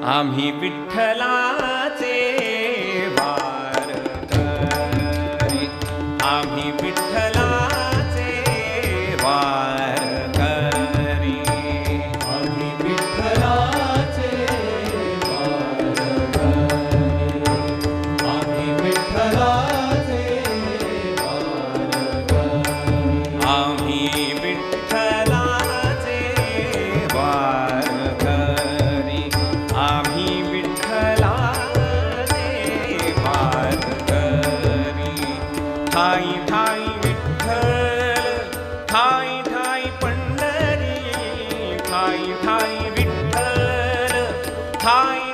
आम्ही विठ्ठलाचे वारकरी, आम्ही विठ्ठलाचे वारकरी, आम्ही विठ्ठलाचे वारकरी, आम्ही विठ्ठलाचे वारकरी, आम्ही विठ्ठलाचे वारकरी, आम्ही विठ्ठलाचे वारकरी. ठाई ठाई विठ्ठल, ठाई ठाई पंढरी, ठाई ठाई विठ्ठल, ठाई